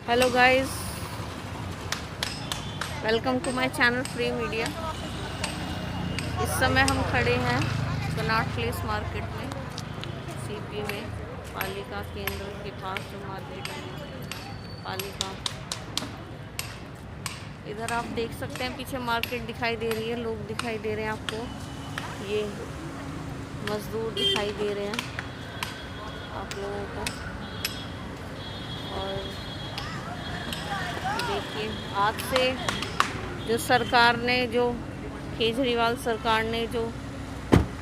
Hello guys, welcome to my channel free media. इस समय हम खड़े हैं कनॉट प्लेस मार्केट में, सीपी में, पालिका केंद्र के पास जो मार्केट है पालिका। इधर आप देख सकते हैं पीछे मार्केट दिखाई दे रही है, लोग दिखाई दे रहे हैं आपको, ये मजदूर दिखाई दे रहे हैं आप लोगों को। और देखिए आज से जो सरकार ने, जो केजरीवाल सरकार ने जो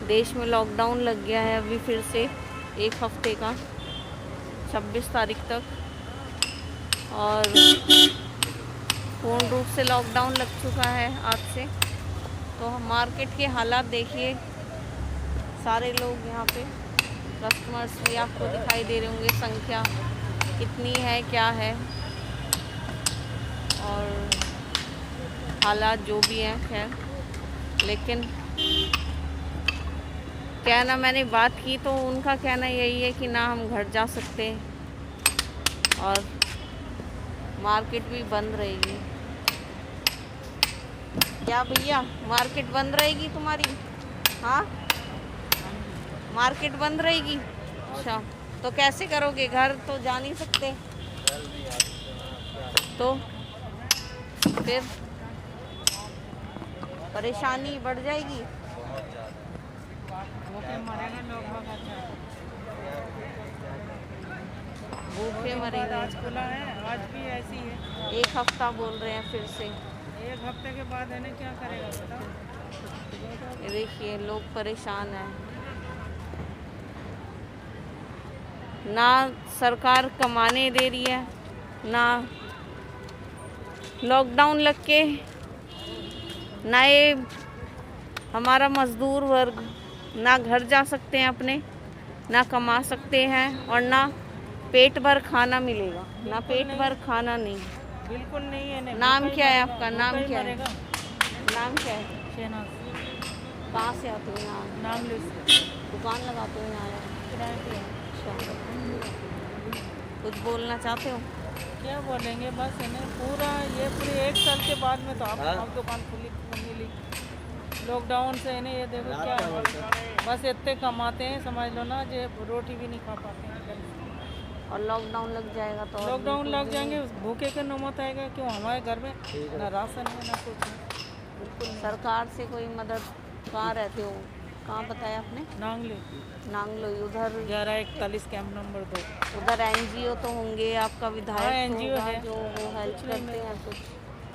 देश में लॉकडाउन लग गया है अभी फिर से एक हफ्ते का 26 तारीख तक, और पूर्ण रूप से लॉकडाउन लग चुका है आज से। तो मार्केट के हालात देखिए, सारे लोग यहाँ पे कस्टमर्स भी आपको दिखाई दे रहे होंगे, संख्या कितनी है क्या है, और हालात जो भी हैं खैर। लेकिन कहना, मैंने बात की तो उनका कहना यही है कि ना हम घर जा सकते और मार्केट भी बंद रहेगी। क्या भैया, मार्केट बंद रहेगी तुम्हारी? हाँ, मार्केट बंद रहेगी। अच्छा, तो कैसे करोगे? घर तो जा नहीं सकते, तो फिर परेशानी बढ़ जाएगी। भूखे मरेंगे। आज खुला है, आज भी ऐसी है। एक हफ्ता बोल रहे हैं फिर से। एक हफ्ते के बाद है ना, क्या करेगा बताओ। ये देखिए लोग परेशान हैं, ना सरकार कमाने दे रही है, ना लॉकडाउन लग के, ना ये हमारा मजदूर वर्ग ना घर जा सकते हैं अपने, ना कमा सकते हैं, और ना पेट भर खाना मिलेगा, ना पेट भर खाना नहीं। बिल्कुल नहीं है। नाम क्या है आपका? नाम क्या है? मरेगा। नाम क्या है? शहनाज। कहाँ से आते हो यहाँ? नाम ले। दुकान लगाते हो यहाँ? किराए पे। अच्छा, कुछ बोलना चाहते हो? क्या बोलेंगे, बस है ना पूरे एक साल के बाद में तो आप दुकान खुली मिली। लॉकडाउन से है ना, ये देखो क्या है। बस इतने कमाते हैं, समझ लो ना, जो रोटी भी नहीं खा पाते हैं। और लॉकडाउन लग जाएगा तो लॉकडाउन लग जाएंगे, भूखे का नौबत आएगा। क्यों, हमारे घर में ना राशन है ना कुछ है। बिल्कुल सरकार से कोई मदद। कहाँ रहते हो? कहाँ बताया आपने? नांगले। नांगलो। उधर 1141 कैंप नंबर 2। उधर एनजीओ तो होंगे, आपका विधायक हाँ, तो एनजीओ होगा है जो वो हेल्प करते हैं कुछ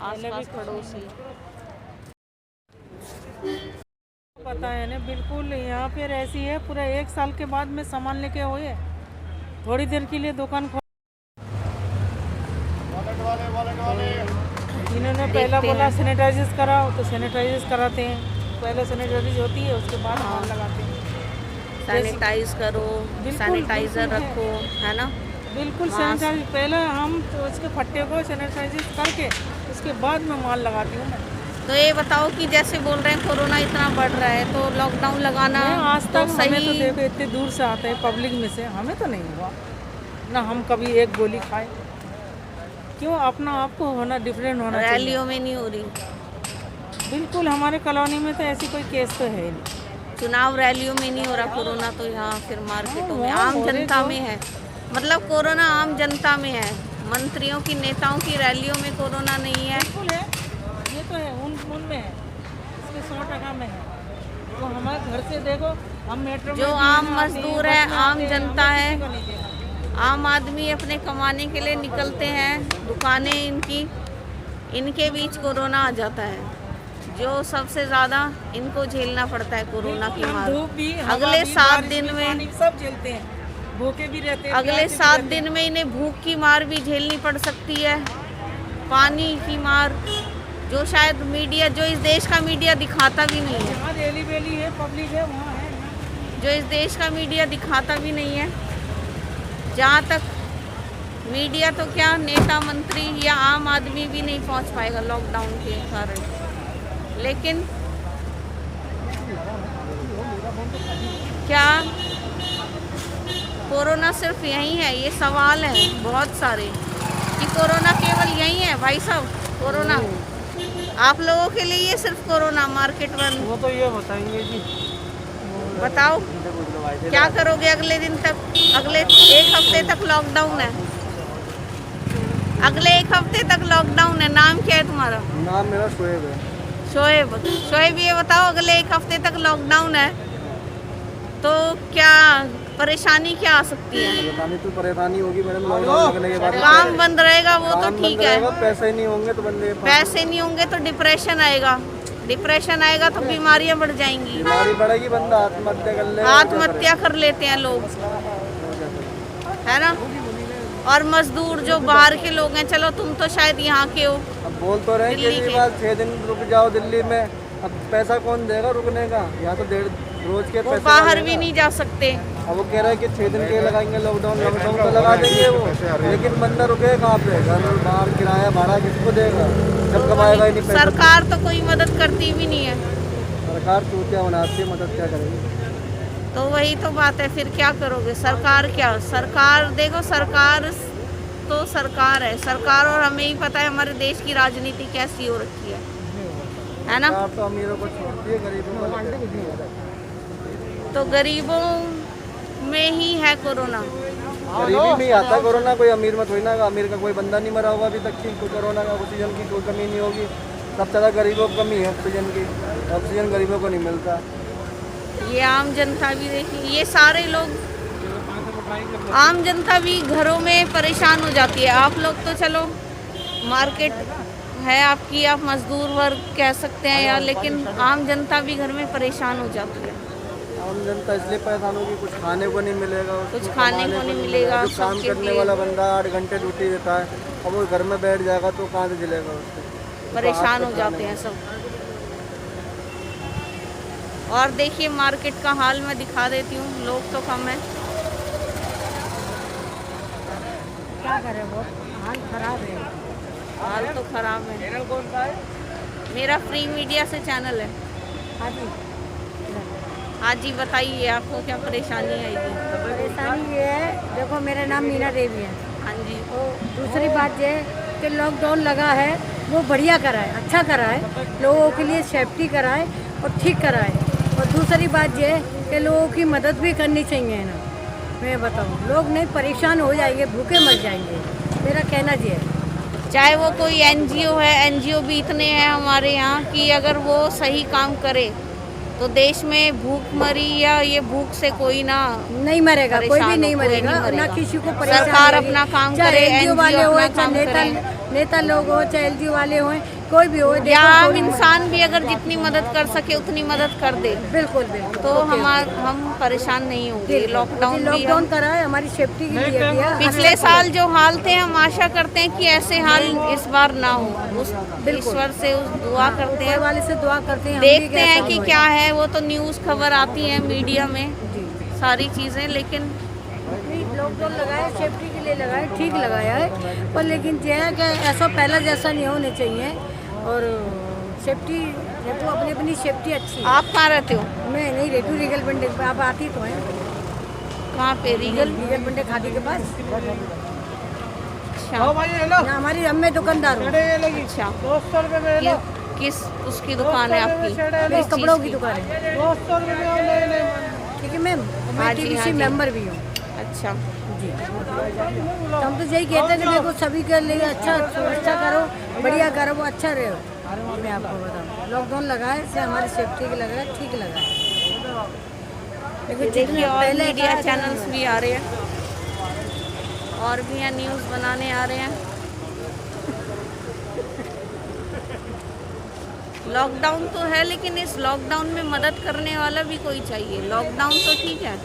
आसपास पड़ोसी। पता है ना, बिल्कुल यहाँ पे ऐसी है। पूरा एक साल के बाद में सामान लेके हुए, थोड़ी देर के लिए दुकान खोल। इन्होंने पहला बोला सैनिटाइज कराओ, तो सैनिटाइज कराते हैं। पहले सैनिटाइज होती है, उसके बाद हाथ लगाते हैं। सैनिटाइज करो, सैनिटाइजर रखो, है ना? बिल्कुल सैनिटाइज। पहले हम तो उसके फट्टे को सैनिटाइज करके उसके बाद में माल लगाती हूँ मैं। तो ये बताओ कि जैसे बोल रहे हैं कोरोना इतना बढ़ रहा है, तो लॉकडाउन लगाना आज तक तो हमें सही। तो देखो इतने दूर से आते हैं पब्लिक में से, हमें तो नहीं हुआ ना। हम कभी एक गोली खाए, क्यों? अपना आपको होना डिफरेंट होना चाहिए। रैलियों में नहीं हो रही? बिल्कुल, हमारे कॉलोनी में तो ऐसी कोई केस तो है नहीं। चुनाव रैलियों में नहीं हो रहा कोरोना, तो यहाँ फिर मार्केटों में आम जनता में है। मतलब कोरोना आम जनता में है, मंत्रियों की, नेताओं की रैलियों में कोरोना नहीं है। बिल्कुल है, ये तो है, उनमें है, इसमें 100% में है। तो हमारे घर से देखो, हम मेट्रो जो आम मजदूर है, आम जनता है, आम आदमी अपने कमाने के लिए निकलते हैं, दुकानें इनके बीच कोरोना आ जाता है, जो सबसे ज़्यादा इनको झेलना पड़ता है कोरोना की मार। अगले 7 दिन में सब झेलते हैं, भूखे भी रहते हैं। अगले 7 दिन में इन्हें भूख की मार भी झेलनी पड़ सकती है, पानी की मार, जो शायद मीडिया, जो इस देश का मीडिया दिखाता भी नहीं है। जहाँ रैली वैली है, पब्लिक है, वहाँ है। जो इस देश का मीडिया दिखाता भी नहीं है। जहाँ तक मीडिया तो क्या, नेता मंत्री या आम आदमी भी नहीं पहुँच पाएगा लॉकडाउन के कारण। लेकिन क्या कोरोना सिर्फ यही है? ये सवाल हैं बहुत सारे कि कोरोना केवल यही है भाई साहब? कोरोना आप लोगों के लिए ये सिर्फ कोरोना, मार्केट बंद? वो तो ये बताएंगे जी। बताओ क्या करोगे अगले दिन तक? अगले एक हफ्ते तक लॉकडाउन है। अगले एक हफ्ते तक लॉकडाउन है। नाम क्या है तुम्हारा? नाम मेरा शोएब है। शोएब। शोएब, ये बताओ अगले एक हफ्ते तक लॉकडाउन है तो क्या परेशानी क्या आ सकती है? परेशानी तो परेशानी होगी मैडम, लॉकडाउन लगने के बाद काम बंद रहेगा वो तो ठीक है, पैसे ही नहीं होंगे तो बंदे पैसे नहीं होंगे तो डिप्रेशन आएगा, डिप्रेशन आएगा तो बीमारियां बढ़ जाएंगी, बीमारी बढ़ेगी, बंदा आत्महत्या कर ले, आत्महत्या कर लेते हैं लोग, है ना। और मजदूर जो बाहर के लोग हैं, चलो तुम तो शायद यहाँ के हो, अब बोल तो रहे दिल्ली के। केजरीवाल 6 दिन रुक जाओ दिल्ली में, अब पैसा कौन देगा रुकने का? यहाँ तो रोज के वो पैसे बाहर लगेगा। भी नहीं जा सकते। अब वो कह रहा है कि 6 दिन के लगाएंगे लॉकडाउन, लॉकडाउन तो लगा देंगे वो, लेकिन बंदा रुके कहाँ पे? घर बाहर किराया भाड़ा किसको देगा जब कमाएगा ही नहीं पैसा? सरकार तो कोई मदद करती भी नहीं है। सरकार चूतिया बनाती है, मदद क्या करेगी? तो वही तो बात है, फिर क्या करोगे? सरकार क्या, सरकार देखो, सरकार तो सरकार है, सरकार, और हमें ही पता है हमारे देश की राजनीति कैसी हो रखी है ना। सरकार तो अमीरों को छोड़ती है, गरीबों को नहीं देखती है। तो गरीबों में ही है कोरोना। गरीबी में ही आता है कोरोना, कोई अमीर में थोड़ी ना। अमीर का कोई बंदा नहीं मरा होगा अभी तक की, कोई कोरोना का ऑक्सीजन की कोई कमी नहीं होगी। सबसे ज़्यादा गरीबों को कमी है ऑक्सीजन की, ऑक्सीजन गरीबों को नहीं मिलता। ये आम जनता भी देखिए, ये सारे लोग, आम जनता भी घरों में परेशान हो जाती है। आप लोग तो चलो मार्केट है आपकी, आप मजदूर वर्ग कह सकते हैं यार, लेकिन आम जनता भी घर में परेशान हो जाती है। आम जनता इसलिए परेशान होगी, कुछ खाने को नहीं मिलेगा, कुछ खाने को नहीं मिलेगा, जो काम सबके करने लिए वाला बंदा 8 घंटे ड्यूटी देता है, अब वो घर में बैठ जाएगा तो कहाँ से चलेगा उसको? परेशान हो जाते हैं सब। और देखिए मार्केट का हाल मैं दिखा देती हूँ, लोग तो कम है। क्या करें, बहुत हाल खराब है। हाल तो खराब है। चैनल कौन सा है? मेरा फ्री मीडिया से चैनल है। हाँ जी, हाँ जी, बताइए आपको क्या परेशानी आएगी? परेशानी ये है, देखो मेरा नाम मीना देवी है। हाँ जी। तो दूसरी बात ये है कि लॉकडाउन लगा है वो बढ़िया करा है, अच्छा करा है, लोगों के लिए सेफ्टी करा है और ठीक करा है। और दूसरी बात ये है कि लोगों की मदद भी करनी चाहिए ना। मैं बताऊँ, लोग नहीं परेशान हो जाएंगे, भूखे मर जाएंगे, मेरा कहना ये है। चाहे वो कोई एनजीओ है, एनजीओ भी इतने हैं हमारे यहाँ कि अगर वो सही काम करे तो देश में भूखमरी या ये भूख से कोई ना नहीं मरेगा, कोई भी नहीं मरेगा, ना किसी को परेशानी। सरकार अपना काम करे, एनजीओ वाले हो, अपना चाहे नेता नेता लोग हो, चाहे एनजीओ वाले हो, कोई भी हो, या आम इंसान भी अगर जितनी मदद कर सके उतनी मदद कर दे, बिल्कुल बिल्कुल, तो हम परेशान नहीं होंगे। लॉकडाउन करा है हमारी सेफ्टी के लिए भी है। पिछले साल जो हाल थे, हम आशा करते हैं कि ऐसे हाल इस बार ना हो। उस ईश्वर से उस दुआ करते हैं, वाले से दुआ करते हैं, देखते हैं कि क्या है। वो तो न्यूज़ खबर आती है मीडिया में सारी चीज़ें, लेकिन लॉकडाउन लगाया सेफ्टी के लिए लगाया, ठीक लगाया है, पर लेकिन जो है कि ऐसा पहला जैसा नहीं होने चाहिए। और सेफ्टी देखो, अपनी अपनी सेफ्टी अच्छी है। आप कहाँ रहते हो? मैं नहीं रहती हूँ रीगल बंडे, आप आती तो हैं। कहाँ पे? रीगल बंडे खादी के पास। अच्छा, यहाँ हमारी अम्मे दुकानदार हूँ। अच्छा, 200 रुपये किस उसकी दुकान है आपकी? मेरी कपड़ों की दुकान है। 200 रुपये, ठीक है मैम, मैं हाँ जी, TBC हाँ जी। मेंबर भी हूँ अच्छा जी। तो हम तो यही कहते हैं कि देखो सभी के लिए अच्छा करो, बढ़िया करो, वो अच्छा रहे। मैं आपको बताऊँ, लॉकडाउन लगाए से हमारी सेफ्टी के लगाए, ठीक लगाए। लेकिन देखिए और पहले मीडिया चैनल्स भी आ रहे हैं, और भी यहाँ न्यूज़ बनाने आ रहे हैं। लॉकडाउन तो है, लेकिन इस लॉकडाउन में मदद करने वाला भी कोई चाहिए। लॉकडाउन तो ठीक है,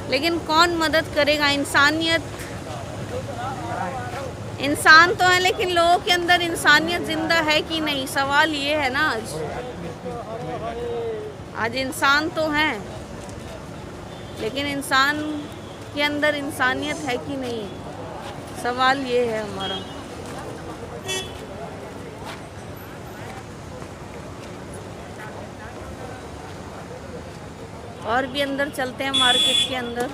लेकिन कौन मदद करेगा? इंसान तो है, लेकिन लोगों के अंदर इंसानियत जिंदा है कि नहीं, सवाल ये है ना। आज इंसान तो हैं, लेकिन इंसान के अंदर इंसानियत है कि नहीं, सवाल ये है हमारा। और भी अंदर चलते हैं मार्केट के अंदर।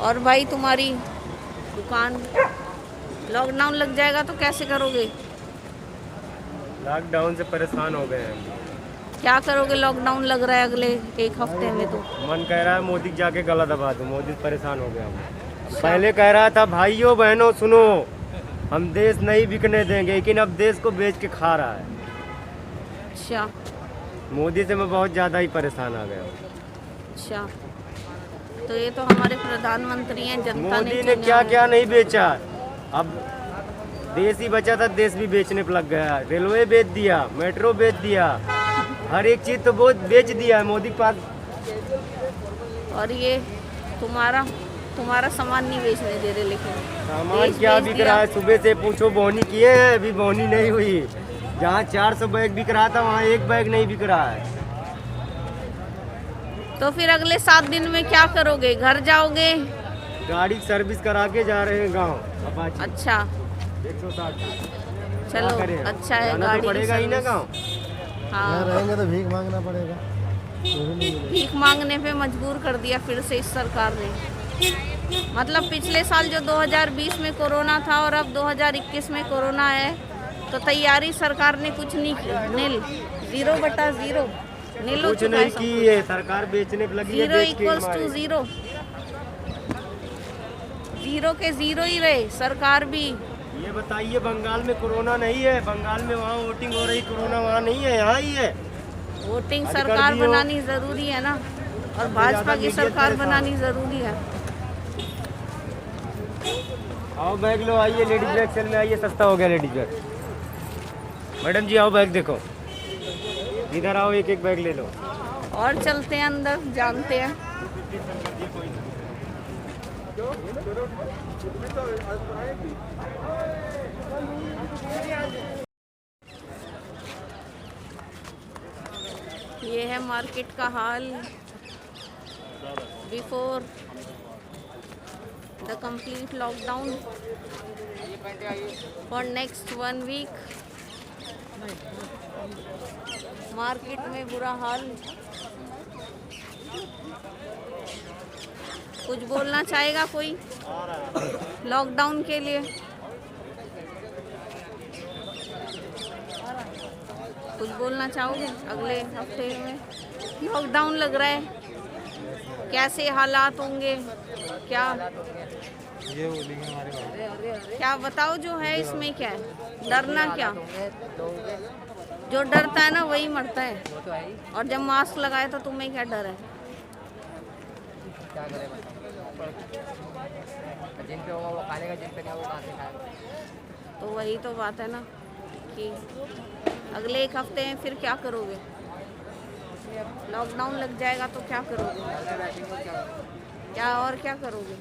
और भाई तुम्हारी दुकान लॉकडाउन लग जाएगा तो कैसे करोगे? लॉकडाउन से परेशान हो गए हैं हम। क्या करोगे? लॉकडाउन लग रहा है अगले एक हफ्ते में तो। मन कह रहा है मोदी के जाके गला दबा दूं। मोदी परेशान हो गया हम। पहले कह रहा था भाइयों बहनों सुनो, हम देश नहीं बिकने देंगे, लेकिन अब देश को बेच के खा रहा है। अच्छा मोदी से मैं बहुत ज़्यादा ही परेशान आ गया हूँ। अच्छा, तो ये तो हमारे प्रधानमंत्री हैं, जनता मोदी ने चुने क्या हैं। क्या नहीं बेचा। अब देश ही बचा था, देश भी बेचने पर लग गया। रेलवे बेच दिया, मेट्रो बेच दिया, हर एक चीज़ तो बहुत बेच दिया है मोदी के पास। और ये तुम्हारा सामान नहीं बेचने दे रहे, लेकिन सामान देश क्या बेच बिक दिया। रहा है? सुबह से पूछो, बोनी किए हैं, अभी बोनी नहीं हुई। जहाँ 400 बैग बिक रहा था वहाँ एक बैग नहीं बिक रहा है। तो फिर अगले 7 दिन में क्या करोगे? घर जाओगे? गाड़ी की सर्विस करा के जा रहे हैं गाँव अपाची। अच्छा 160। चलो, क्या करें? अच्छा है। जाना गाड़ी तो की पड़ेगा ही ना सर्विस। गाँव। हाँ, रहेंगे तो भीख मांगना पड़ेगा। भीख मांगने पे मजबूर कर दिया फिर से इस सरकार ने। मतलब पिछले साल जो 2020 में कोरोना था और अब 2021 में कोरोना है, तो तैयारी सरकार ने कुछ नहीं की। नील, 0/0 नील हो कुछ चुका नहीं है सब की है सरकार, बेचने पे लगी है। 0 बेच के इक्वल्स टू हमारे। 0, 0 के 0 ही रहे सरकार भी। ये बताइए, बंगाल में कोरोना नहीं है? बंगाल में वहाँ वोटिंग हो रही, कोरोना वहाँ नहीं है, यहाँ ही है। वोटिंग अधिकार सरकार दियो। बनानी जरूरी है ना, और सबसे भाजपा ज्यादा की मीडिया सरकार परेशान। बनानी जरूरी है। आओ बैग लो, आइए लेडीज बैग सेल में आइए, सस्ता हो गया लेडीज बैग। मैडम जी आओ बैग देखो, इधर आओ, एक एक बैग ले लो। और चलते हैं अंदर, जानते हैं। ये है मार्केट का हाल before the complete lockdown for next 1 week. Market में बुरा हाल। कुछ बोलना चाहेगा कोई लॉकडाउन के लिए? कुछ बोलना चाहोगे? अगले हफ्ते में लॉकडाउन लग रहा है, कैसे हालात होंगे? क्या क्या बताओ, जो है इसमें क्या है? डरना क्या? जो डरता है ना वही मरता है। और जब मास्क लगाए तो तुम्हें क्या डर है? क्या करें जिन पे होगा वो खा लेगा, जिन पे नहीं वो कहाँ से खाएगा। तो वही तो बात है ना कि अगले एक हफ्ते में फिर क्या करोगे? लॉकडाउन लग जाएगा तो क्या करोगे? क्या और क्या करोगे?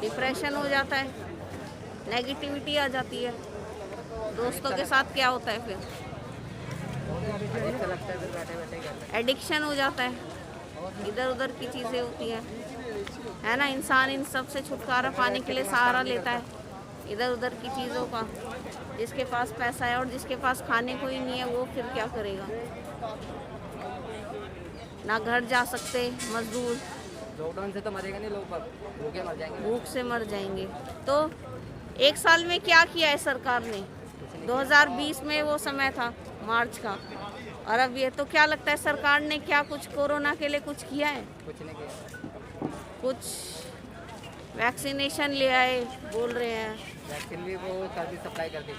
डिप्रेशन हो जाता है, नेगेटिविटी आ जाती है। दोस्तों के साथ क्या होता है फिर? अच्छा लगता है फिर बैठे बैठे घर में। एडिक्शन हो जाता है, इधर उधर की चीज़ें होती हैं, है ना। इंसान इन सब से छुटकारा पाने के लिए सहारा लेता है इधर उधर की चीज़ों का। जिसके पास पैसा है और जिसके पास खाने को ही नहीं है, वो फिर क्या करेगा? ना घर जा सकते मजदूर, लॉकडाउन से तो मरेगा नहीं लोग, पर भूखे मर जाएंगे। भूख से मर जाएंगे। तो एक साल में क्या किया है सरकार ने? 2020 में वो समय था मार्च का, और अब ये तो क्या लगता है सरकार ने क्या कुछ कोरोना के लिए कुछ किया है? कुछ नहीं किया। कुछ वैक्सीनेशन ले आए बोल रहे हैं, वैक्सीन भी वो सर्विस सप्लाई कर दी,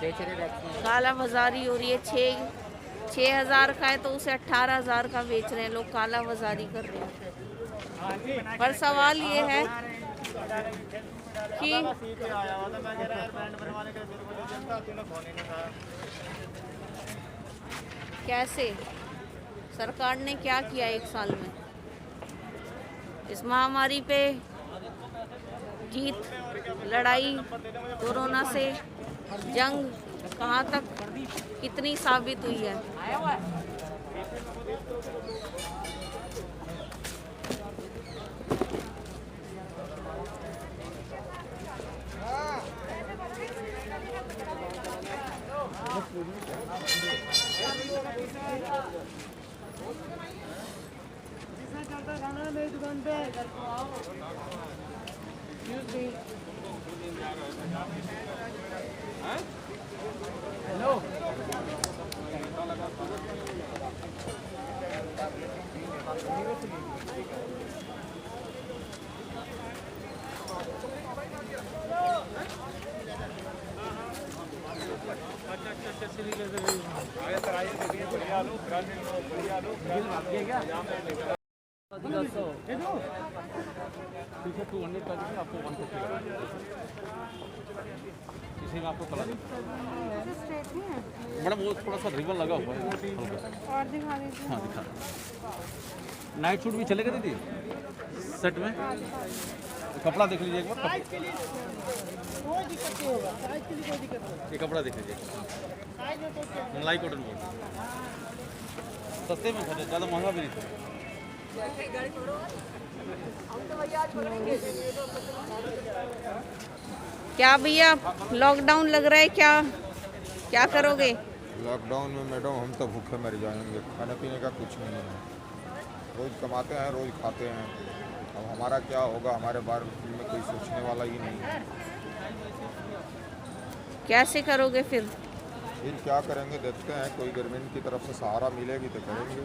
बेच रहे वैक्सीन। काला बाजारी हो रही है। 6,000 का है तो उसे 18,000 का बेच रहे हैं लोग, काला बाजारी कर रहे हैं। पर सवाल ये है कि कैसे सरकार ने क्या किया एक साल में? इस महामारी पे जीत, लड़ाई, कोरोना से जंग कहाँ तक कितनी साबित हुई है? मैडम वो थोड़ा सा रिबन लगा हुआ है हल्का। और दिखा दीजिए। हाँ दिखा। नाइट सूट भी चलेगा दीदी सेट में? कपड़ा देख लीजिए एक बार। ये कपड़ा देख लीजिए, मलाई कॉटन बोर्ड, सस्ते में था, ज़्यादा महंगा भी नहीं था। क्या भैया लॉकडाउन लग रहा है, क्या क्या करोगे? लॉकडाउन में मैडम हम तो भूखे मर जाएंगे, खाने पीने का कुछ नहीं है। रोज़ कमाते हैं, रोज़ खाते हैं। अब हमारा क्या होगा, हमारे बारे में कोई सोचने वाला ही नहीं है। कैसे करोगे फिर? फिर क्या करेंगे, देखते हैं कोई गवर्नमेंट की तरफ से सहारा मिलेगी तो करेंगे।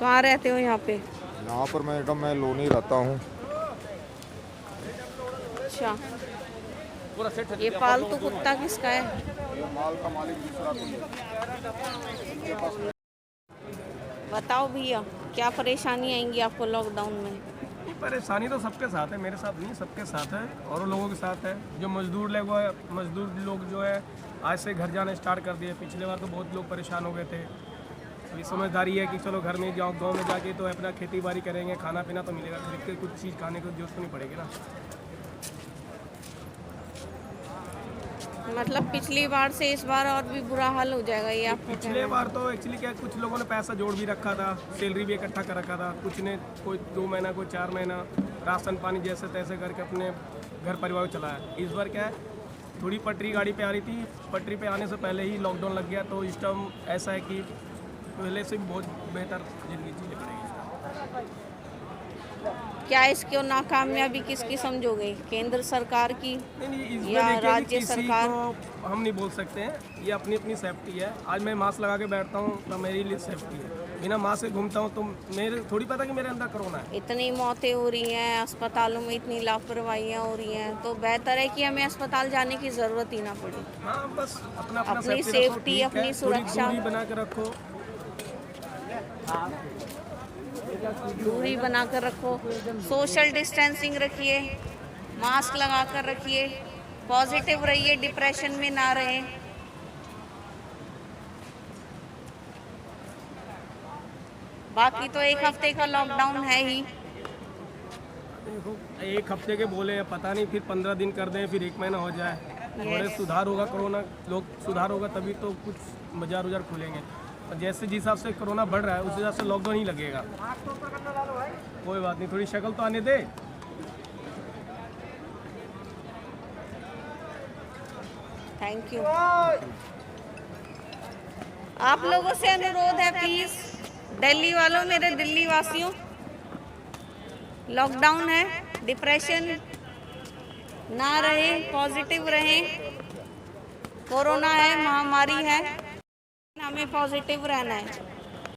कहाँ रहते हो यहाँ पे? यहाँ पर मैडम मैं लोनी रहता हूँ। अच्छा, पूरा सेट है। ये पालतू कुत्ता किसका है? ये माल का मालिक दूसरा कोई है। बताओ भैया, क्या परेशानी आएंगी आपको लॉकडाउन में? परेशानी तो सबके साथ है, मेरे साथ नहीं, सबके साथ है और लोगों के साथ है। जो मजदूर लोग जो है आज से घर जाना स्टार्ट कर दिए। पिछले बार तो बहुत लोग परेशान हो गए थे। अभी समझदारी है कि चलो घर में जाओ, गांव में जाके तो अपना खेती बाड़ी करेंगे, खाना पीना तो मिलेगा, खरीद के कुछ चीज़ खाने की जरूरत तो नहीं पड़ेगी ना। मतलब पिछली बार से इस बार और भी बुरा हाल हो जाएगा ये आपको? पिछले बार तो एक्चुअली क्या, कुछ लोगों ने पैसा जोड़ भी रखा था, सैलरी भी इकट्ठा कर रखा था, कुछ ने कोई 2 महीना, कोई 4 महीना राशन पानी जैसे तैसे करके अपने घर परिवार को चलाया। इस बार क्या है, थोड़ी पटरी गाड़ी पे आ रही थी, पटरी पे आने से पहले ही लॉकडाउन लग गया। तो इस टाइम ऐसा है कि पहले से भी बहुत बेहतर जिंदगी जीनी पड़ेगी। क्या इसकी नाकामयाबी किसकी समझोगे, केंद्र सरकार की या राज्य सरकार? हम नहीं बोल सकते हैं, ये अपनी अपनी सेफ्टी है। आज मैं मास्क लगा के बैठता हूँ तो मेरे लिए सेफ्टी है, बिना मास्क से घूमता हूँ तो मेरे थोड़ी पता कि मेरे अंदर कोरोना है। इतनी मौतें हो रही हैं, अस्पतालों में इतनी लापरवाहियाँ हो रही हैं, तो बेहतर है कि हमें अस्पताल जाने की ज़रूरत ही ना पड़े। हाँ, बस अपना अपनी सेफ्टी, अपनी सुरक्षा, दूरी बना के रखो। दूरी बनाकर रखो, सोशल डिस्टेंसिंग रखिए, मास्क लगा कर रखिए, पॉजिटिव रहिए, डिप्रेशन में ना रहे। बाकी तो 1 हफ्ते का लॉकडाउन है ही। देखो, 1 हफ्ते के बोले, पता नहीं फिर 15 दिन कर दें, फिर 1 महीना हो जाए। थोड़े सुधार होगा, कोरोना लोग सुधार होगा तभी तो कुछ बाजार उजार खुलेंगे। और जैसे जिस हिसाब से कोरोना बढ़ रहा है उस हिसाब से लॉकडाउन ही लगेगा। कोई बात नहीं, थोड़ी शक्ल तो आने दे। Thank you. आप लोगों से अनुरोध है, प्लीज दिल्ली वालों, मेरे दिल्ली वासियों, लॉकडाउन है, डिप्रेशन ना रहे, पॉजिटिव रहें। कोरोना है, महामारी है, हमें पॉजिटिव रहना है।